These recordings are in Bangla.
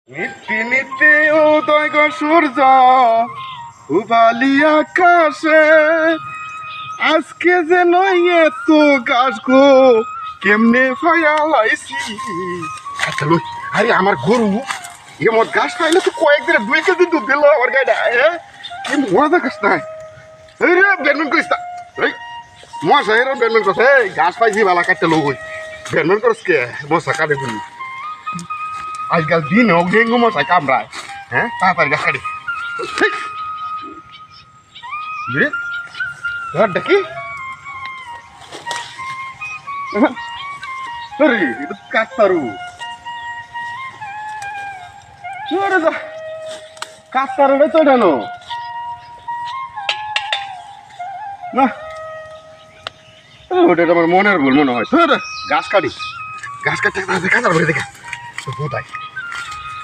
নিত্যি নিত্যি উদয় গো সূর্য উবালি আকাশে আজকে যেন এত গাছ গো কেমনে ফায়ালাইছি। আচ্ছা লই, আরে আমার গরু এমন গাছ পাইলে তো কয়েকদিনে 2 কেজি দুধ দিল আমার গাড়ি। কি মজা গাছ নাই এই রে ব্যাডমিন্টন করিস তা এই মশা এর ব্যাডমিন্টন করছে এই গাছ পাইছি বালা কাটতে লোক ওই ব্যাডমিন্টন করস কে মশা কাটে গুলি আজকাল দিন হোক ডেঙ্গু মশাই কামড়ায়। হ্যাঁ তাড়াতাড়ি গাছ কাটি ধর দেখি কাকতারু কাকতারু রে তো ডানো না ওটা আমার মনের ভুল মনে হয়। গাছ কাটি গাছ কাটতে কাটার ভরে দেখা কোথায়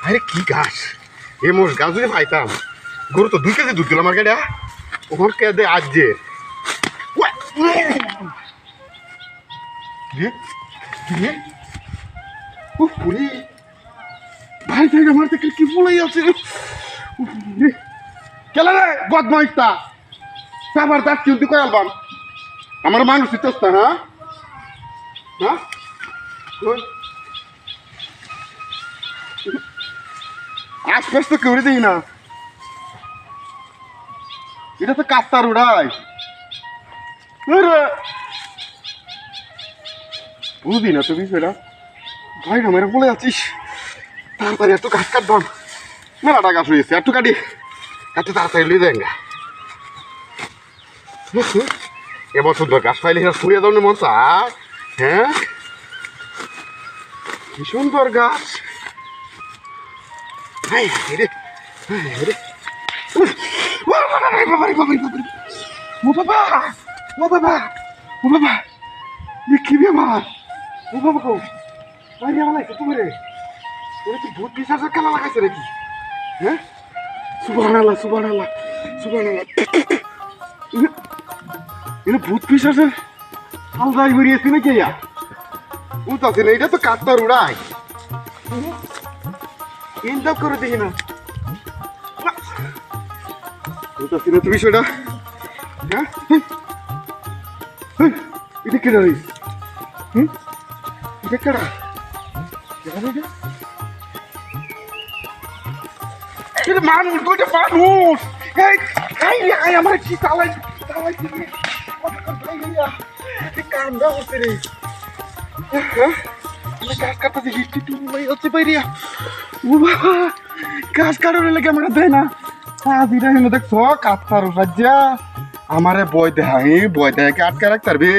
আরে কি গাছ এ মোর গাছ যদি পাইতাম গরু তো 2 কেজি দুধ দিল আমার গাড়িয়া ওখান কে দে আজ যে পুরি ভাই থেকে আমার থেকে কি ফুলাই আছে কেলা রে বদমাইশটা আবার দাঁত কিন্তু কয় আলবাম আমার মানুষ চেষ্টা। হ্যাঁ হ্যাঁ আশপাশ তো কেউ দিই না এটা তো কাস্তার উড়াই বুঝি না তো বিষয়টা ভাই না মেরে বলে যাচ্ছিস তাড়াতাড়ি একটু গাছ কাটবাম মেলাটা গাছ হয়েছে একটু কাটি কাটতে তাড়াতাড়ি লিয়ে দেন গা এবার সুন্দর গাছ পাইলে ফুরিয়ে দাও মন চা। হ্যাঁ কি সুন্দর গাছ কি ব্যাপার ও বাবা গো আরে আমার লাগছে তুমি রে ওরে কি ভূত পিশাচের খেলা লাগাইছে নাকি? হ্যাঁ সুবহানাল্লাহ সুবহানাল্লাহ সুবহানাল্লাহ এটা ভূত পিশাচের হালদাই বেরিয়েছে নাকি? বুঝতে না এটা তো কাটতার উড়াই চিন্তা করে দেখি না বুঝতে না তুমি সেটা। হ্যাঁ এটা কেডা রে? এটা কেডা এটা মানুষ গোটা মানুষ আমার কি চালাই চালাই কামড়া হচ্ছে রে। গাছ কাটতে দেখি হচ্ছে বাইরিয়া ও বাবা গাছ কাটার লেগে আমার দেয় না হাজিরা হেন দেখছো কাটতার রাজ্যা আমারে বয় দেয় বয় দেয় আটকে রাখতে পারবে।